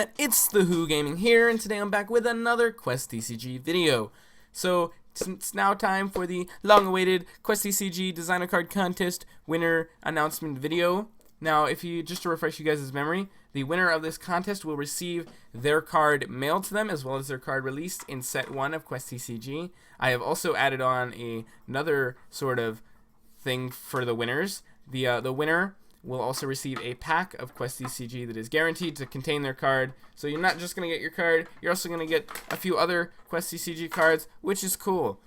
Internet, it's the Who Gaming here, and today I'm back with another Quest TCG video. So, it's now time for the long-awaited Quest TCG Designer Card Contest winner announcement video. Now, just to refresh you guys' memory, the winner of this contest will receive their card mailed to them, as well as their card released in Set 1 of Quest TCG. I have also added on another sort of thing for the winners. The winner will also receive a pack of Quest TCG that is guaranteed to contain their card. So you're not just going to get your card, you're also going to get a few other Quest TCG cards, which is cool.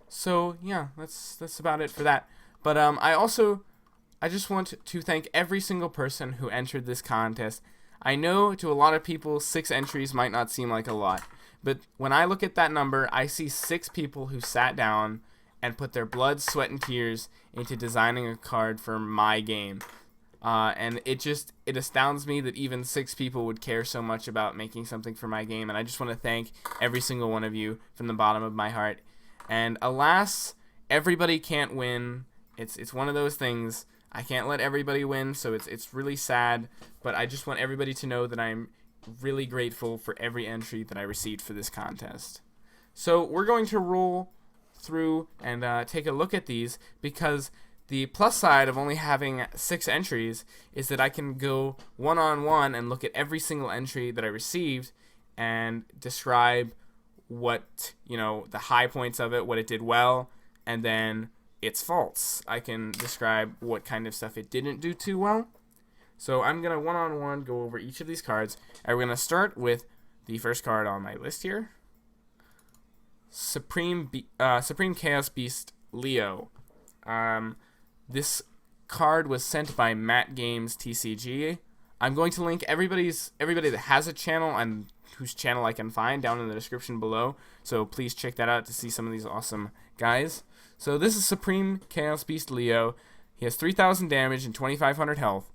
So yeah, that's about it for that. But I just want to thank every single person who entered this contest. I know to a lot of people 6 entries might not seem like a lot, but when I look at that number, I see 6 people who sat down and put their blood, sweat, and tears into designing a card for my game. And it astounds me that even 6 people would care so much about making something for my game, and I just want to thank every single one of you from the bottom of my heart. And alas, everybody can't win. It's one of those things. I can't let everybody win, so it's really sad, but I just want everybody to know that I'm really grateful for every entry that I received for this contest. So we're going to roll through and take a look at these, because the plus side of only having 6 entries is that I can go one-on-one and look at every single entry that I received and describe what, the high points of it, what it did well, and then its faults. I can describe what kind of stuff it didn't do too well. So I'm going to one-on-one go over each of these cards, and we're going to start with the first card on my list here. Supreme Chaos Beast Leo. This card was sent by Matt Games TCG. I'm going to link everybody that has a channel and whose channel I can find down in the description below. So please check that out to see some of these awesome guys. So this is Supreme Chaos Beast Leo. He has 3,000 damage and 2,500 health.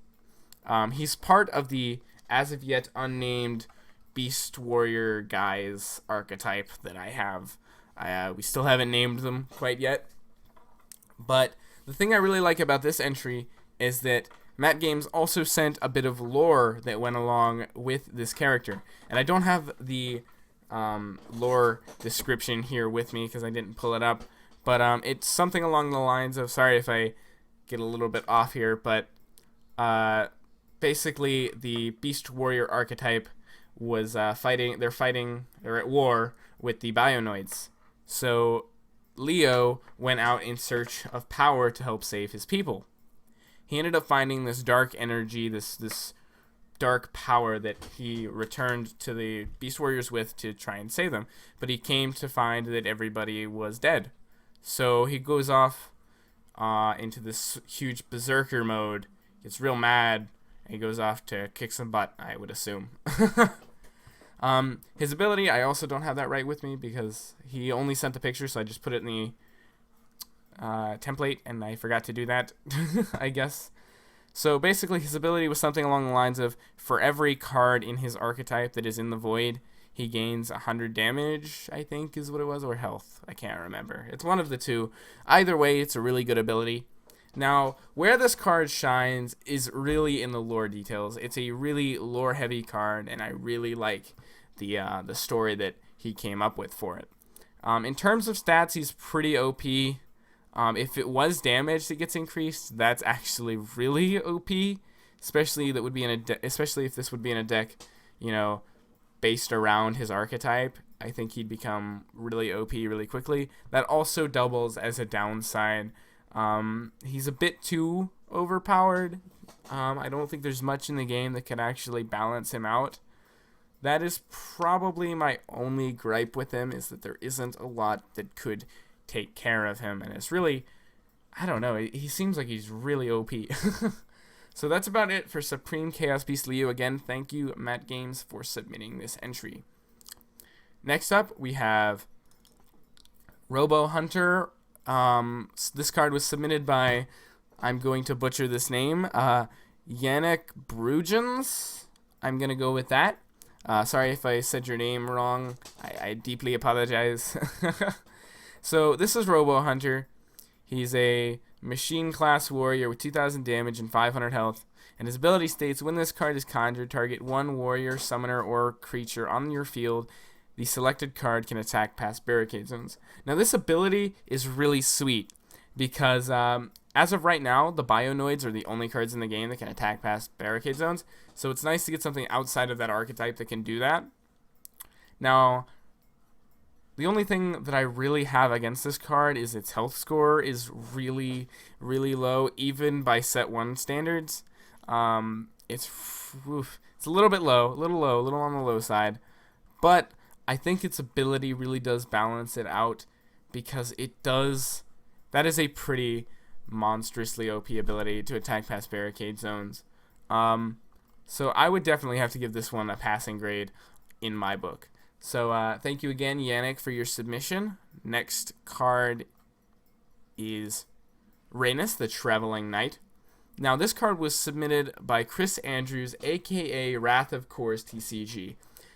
He's part of the as of yet unnamed Beast Warrior guys archetype that I have. We still haven't named them quite yet. But the thing I really like about this entry is that Matt Games also sent a bit of lore that went along with this character. And I don't have the lore description here with me because I didn't pull it up. But it's something along the lines of, sorry if I get a little bit off here, but basically the Beast Warrior archetype was they're at war with the Bionoids. So Leo went out in search of power to help save his people. He ended up finding this dark energy, this dark power that he returned to the Beast Warriors with to try and save them. But he came to find that everybody was dead. So he goes off into this huge berserker mode, gets real mad, and he goes off to kick some butt, I would assume. His ability, I also don't have that right with me because he only sent the picture, so I just put it in the template, and I forgot to do that, I guess. So basically, his ability was something along the lines of, for every card in his archetype that is in the void, he gains 100 damage, I think is what it was, or health. I can't remember. It's one of the two. Either way, it's a really good ability. Now, where this card shines is really in the lore details. It's a really lore-heavy card, and I really like the story that he came up with for it. In terms of stats, he's pretty OP. If it was damage that gets increased, that's actually really OP. Especially if this would be in a deck, based around his archetype. I think he'd become really OP really quickly. That also doubles as a downside. He's a bit too overpowered. I don't think there's much in the game that could actually balance him out. That is probably my only gripe with him, is that there isn't a lot that could take care of him. And it's really, I don't know, he seems like he's really OP. So that's about it for Supreme Chaos Beast Leo. Again, thank you, Matt Games, for submitting this entry. Next up, we have Robo Hunter. This card was submitted by, I'm going to butcher this name, Yannick Brugens. I'm going to go with that. Sorry if I said your name wrong. I deeply apologize. So this is Robo Hunter. He's a machine class warrior with 2,000 damage and 500 health. And his ability states, when this card is conjured, target one warrior, summoner, or creature on your field. The selected card can attack past barricade zones. Now this ability is really sweet because as of right now, the Bionoids are the only cards in the game that can attack past barricade zones. So it's nice to get something outside of that archetype that can do that. Now, the only thing that I really have against this card is its health score is really, really low, even by set 1 standards. It's a little bit low, a little on the low side. But I think its ability really does balance it out because it does. That is a pretty monstrously OP ability to attack past barricade zones. So I would definitely have to give this one a passing grade in my book. So thank you again, Yannick, for your submission. Next card is Rhaenys, the Traveling Knight. Now, this card was submitted by Chris Andrews, a.k.a. Wrath of Kors TCG.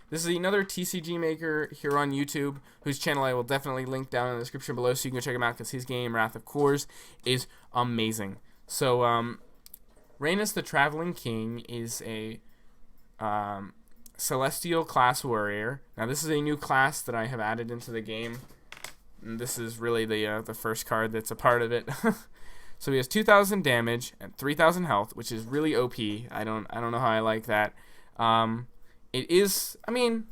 This is another TCG maker here on YouTube, whose channel I will definitely link down in the description below so you can go check him out because his game, Wrath of Kors, is amazing. So, Rhaenys, the Traveling King, is a Celestial class warrior. Now this is a new class that I have added into the game. And this is really the first card that's a part of it. So he has 2,000 damage and 3,000 health, which is really OP. I don't know how I like that. It is. I mean,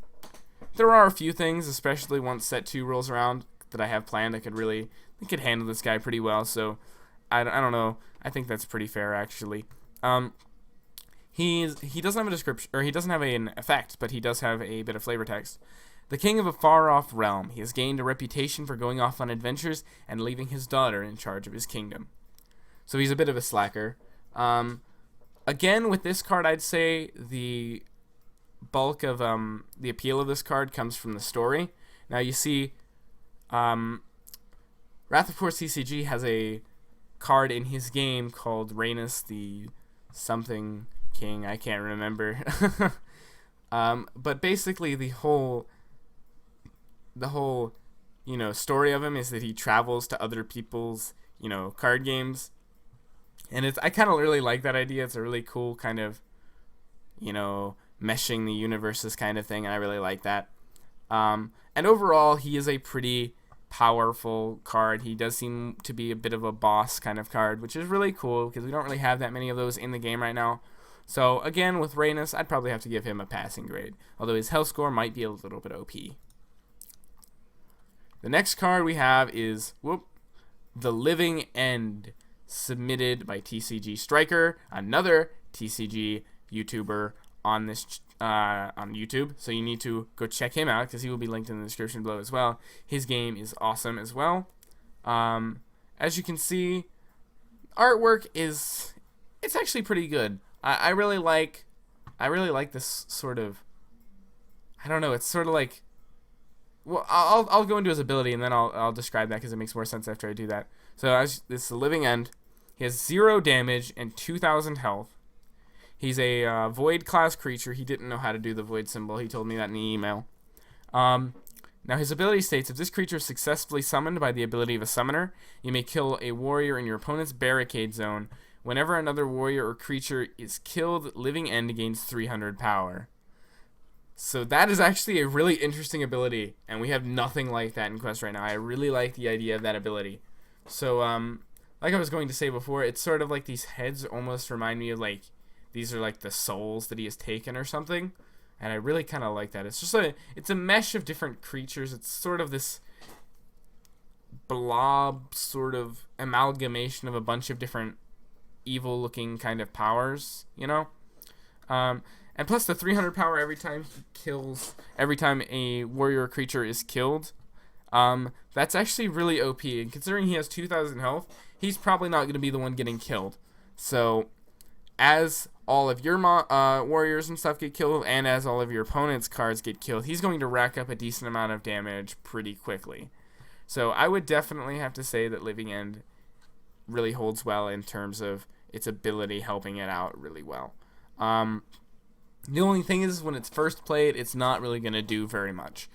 there are a few things, especially once set 2 rolls around, that I have planned. I could handle this guy pretty well. So I don't know. I think that's pretty fair actually. He doesn't have a description, or he doesn't have an effect, but he does have a bit of flavor text. The king of a far-off realm, he has gained a reputation for going off on adventures and leaving his daughter in charge of his kingdom. So he's a bit of a slacker. Again, with this card, I'd say the bulk of the appeal of this card comes from the story. Now you see, Wrath of Kors TCG has a card in his game called Rhaenys, the something king, I can't remember. But basically the whole story of him is that he travels to other people's card games, and I kind of really like that idea. It's a really cool kind of meshing the universes kind of thing, and I really like that. And overall, he is a pretty powerful card. He does seem to be a bit of a boss kind of card, which is really cool because we don't really have that many of those in the game right now. So again, with Rhaenys, I'd probably have to give him a passing grade, although his health score might be a little bit OP. The next card we have is The Living End, submitted by TCG Striker, another TCG YouTuber on this on YouTube. So you need to go check him out because he will be linked in the description below as well. His game is awesome as well. As you can see, artwork it's actually pretty good. I really like this sort of, I don't know, it's sort of like, well, I'll go into his ability and then I'll describe that because it makes more sense after I do that. So this is the Living End. He has 0 damage and 2,000 health. He's a Void class creature. He didn't know how to do the Void symbol. He told me that in the email. Now his ability states, if this creature is successfully summoned by the ability of a summoner, you may kill a warrior in your opponent's barricade zone. Whenever another warrior or creature is killed, Living End gains 300 power. So that is actually a really interesting ability, and we have nothing like that in Quest right now. I really like the idea of that ability. So, like I was going to say before, it's sort of like these heads almost remind me of these are like the souls that he has taken or something, and I really kind of like that. It's just it's a mesh of different creatures. It's sort of this blob sort of amalgamation of a bunch of different evil-looking kind of powers, and plus the 300 power every time a warrior or creature is killed. That's actually really OP, and considering he has 2,000 health, he's probably not going to be the one getting killed. So, as all of your warriors and stuff get killed, and as all of your opponent's cards get killed, he's going to rack up a decent amount of damage pretty quickly. So, I would definitely have to say that Living End really holds well in terms of its ability helping it out really well. The only thing is, when it's first played, it's not really going to do very much.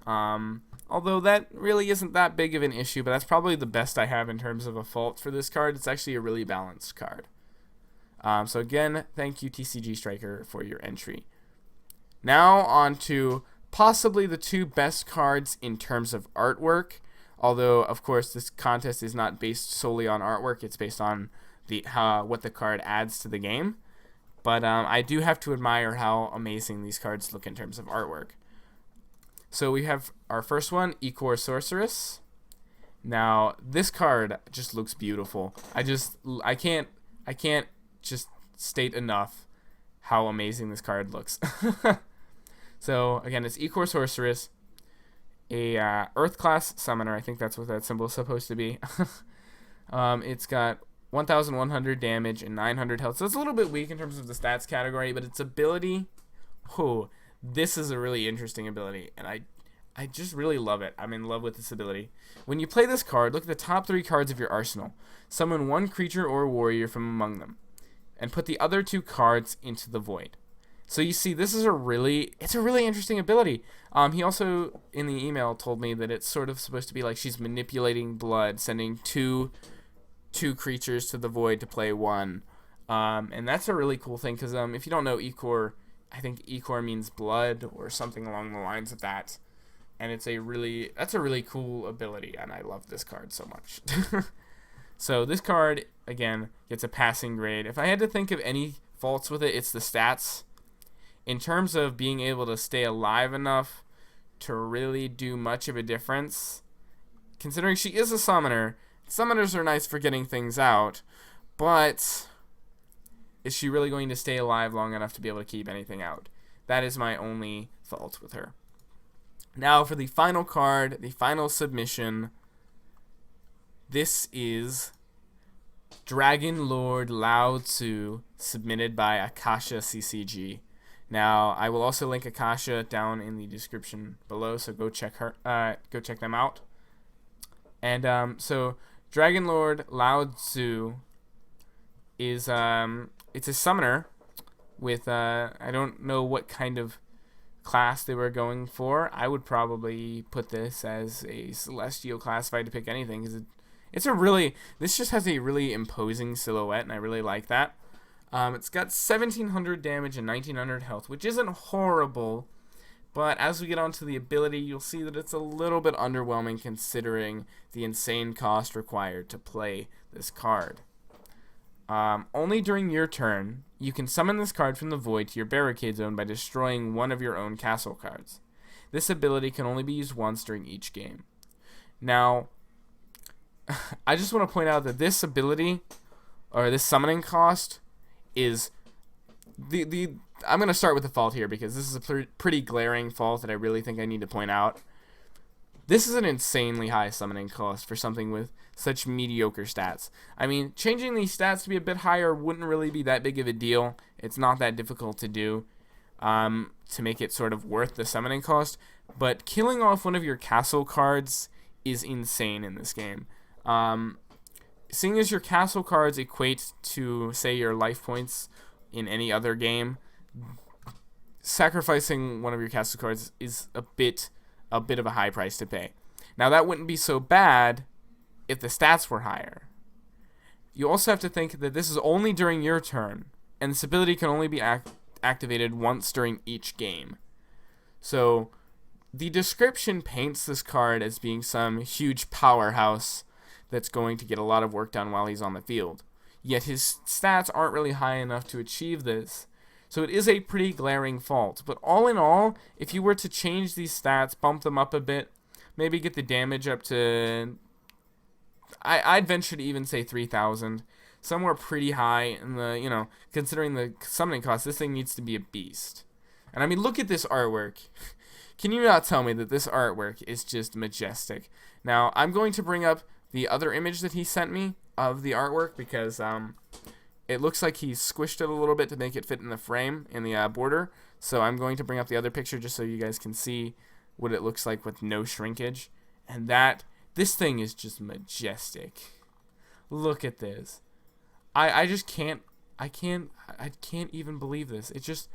Although that really isn't that big of an issue, but that's probably the best I have in terms of a fault for this card. It's actually a really balanced card. So again, thank you TCG Striker for your entry. Now on to possibly the two best cards in terms of artwork. Although, of course, this contest is not based solely on artwork. It's based on what the card adds to the game. But I do have to admire how amazing these cards look in terms of artwork. So we have our first one, Ecorceress. Now, this card just looks beautiful. I can't just state enough how amazing this card looks. So again, it's Ecorceress, a Earth class summoner. I think that's what that symbol is supposed to be. It's got 1,100 damage and 900 health, so it's a little bit weak in terms of the stats category, but its ability, this is a really interesting ability, and I just really love it. I'm in love with this ability. When you play this card, look at the top 3 cards of your arsenal. Summon one creature or warrior from among them, and put the other 2 cards into the void. So you see, this is a really interesting ability. He also, in the email, told me that it's sort of supposed to be like she's manipulating blood, sending two creatures to the void to play one. And that's a really cool thing, because if you don't know Ecor, I think Ecor means blood or something along the lines of that. And that's a really cool ability, and I love this card so much. So this card, again, gets a passing grade. If I had to think of any faults with it, it's the stats. In terms of being able to stay alive enough to really do much of a difference, considering she is a summoner, summoners are nice for getting things out, but is she really going to stay alive long enough to be able to keep anything out? That is my only fault with her. Now for the final card, the final submission. This is Dragon Lord Lao Tzu, submitted by Akasha CCG. Now, I will also link Akasha down in the description below, so go check them out. And so Dragon Lord Lao Tzu is it's a summoner with I don't know what kind of class they were going for. I would probably put this as a celestial class if I had to pick anything, because this just has a really imposing silhouette, and I really like that. It's got 1,700 damage and 1,900 health, which isn't horrible, but as we get onto the ability, you'll see that it's a little bit underwhelming considering the insane cost required to play this card. Only during your turn, you can summon this card from the void to your barricade zone by destroying one of your own castle cards. This ability can only be used once during each game. Now, I just want to point out that this ability, or this summoning cost, is I'm going to start with the fault here, because this is a pretty glaring fault that I really think I need to point out. This is an insanely high summoning cost for something with such mediocre stats. I mean, changing these stats to be a bit higher wouldn't really be that big of a deal. It's not that difficult to do to make it sort of worth the summoning cost, but killing off one of your castle cards is insane in this game. Seeing as your castle cards equate to, say, your life points in any other game, sacrificing one of your castle cards is a bit of a high price to pay. Now, that wouldn't be so bad if the stats were higher. You also have to think that this is only during your turn, and this ability can only be activated once during each game. So, the description paints this card as being some huge powerhouse that's going to get a lot of work done while he's on the field. Yet his stats aren't really high enough to achieve this. So it is a pretty glaring fault. But all in all, if you were to change these stats, bump them up a bit, maybe get the damage up to, I'd venture to even say 3,000. Somewhere pretty high in the, considering the summoning cost, this thing needs to be a beast. And I mean, look at this artwork. Can you not tell me that this artwork is just majestic? Now, I'm going to bring up the other image that he sent me of the artwork, because it looks like he's squished it a little bit to make it fit in the frame, in the border. So I'm going to bring up the other picture just so you guys can see what it looks like with no shrinkage. And this thing is just majestic. Look at this. I can't even believe this. It just,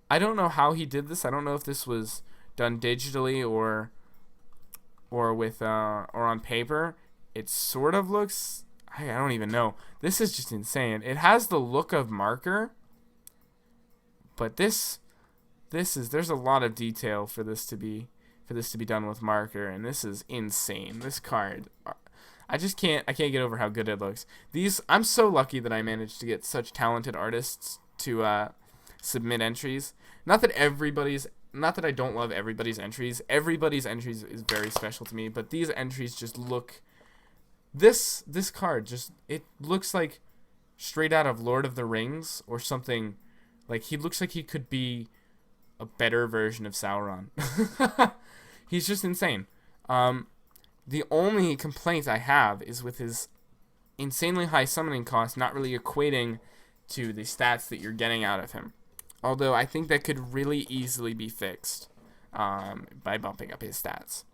I don't know how he did this. I don't know if this was done digitally or with or on paper. It sort of looks, I don't even know. This is just insane. It has the look of marker, but there's a lot of detail for this to be done with marker, and this is insane. This card, I can't get over how good it looks. I'm so lucky that I managed to get such talented artists to submit entries. Not that I don't love everybody's entries. Everybody's entries is very special to me, but these entries just look. This card just, it looks like straight out of Lord of the Rings or something. Like, he looks like he could be a better version of Sauron. He's just insane. The only complaint I have is with his insanely high summoning cost not really equating to the stats that you're getting out of him. Although I think that could really easily be fixed by bumping up his stats.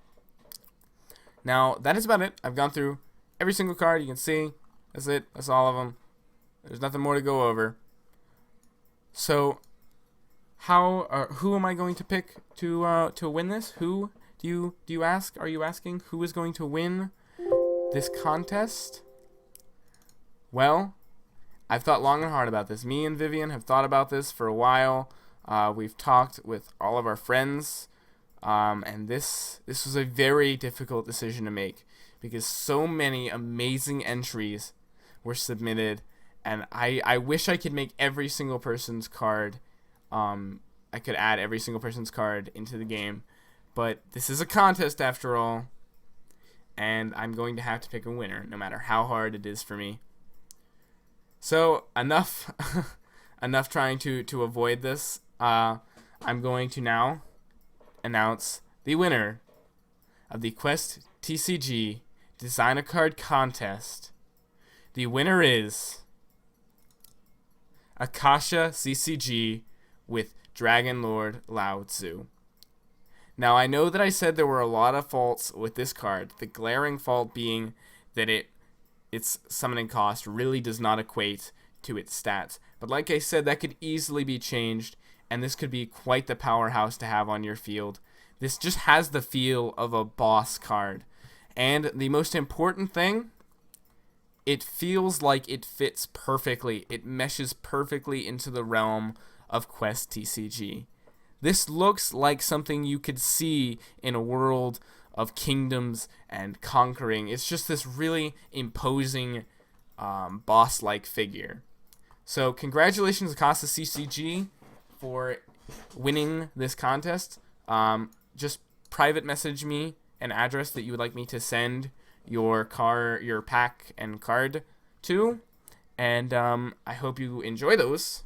Now, that is about it. I've gone through every single card. You can see. That's it. That's all of them. There's nothing more to go over. So, who am I going to pick to win this? Who do you ask? Are you asking who is going to win this contest? Well, I've thought long and hard about this. Me and Vivian have thought about this for a while. We've talked with all of our friends, and this was a very difficult decision to make because so many amazing entries were submitted, and I wish I could make every single person's card. I could add every single person's card into the game, but this is a contest after all, and I'm going to have to pick a winner, no matter how hard it is for me. So enough trying to avoid this. I'm going to now announce the winner of the Quest TCG Design a Card Contest. The winner is Akasha CCG with Dragon Lord Lao Tzu. Now, I know that I said there were a lot of faults with this card, the glaring fault being that its summoning cost really does not equate to its stats. But like I said, that could easily be changed, and this could be quite the powerhouse to have on your field. This just has the feel of a boss card. And the most important thing, it feels like it fits perfectly. It meshes perfectly into the realm of Quest TCG. This looks like something you could see in a world of kingdoms and conquering. It's just this really imposing boss-like figure. So congratulations, Akasha CCG, for winning this contest. Just private message me an address that you would like me to send your pack and card to, and I hope you enjoy those.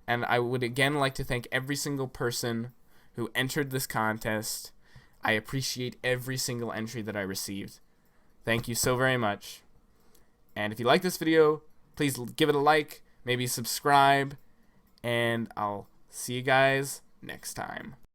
And I would again like to thank every single person who entered this contest. I appreciate every single entry that I received. Thank you so very much. And if you like this video, please give it a like, maybe subscribe, and I'll see you guys next time.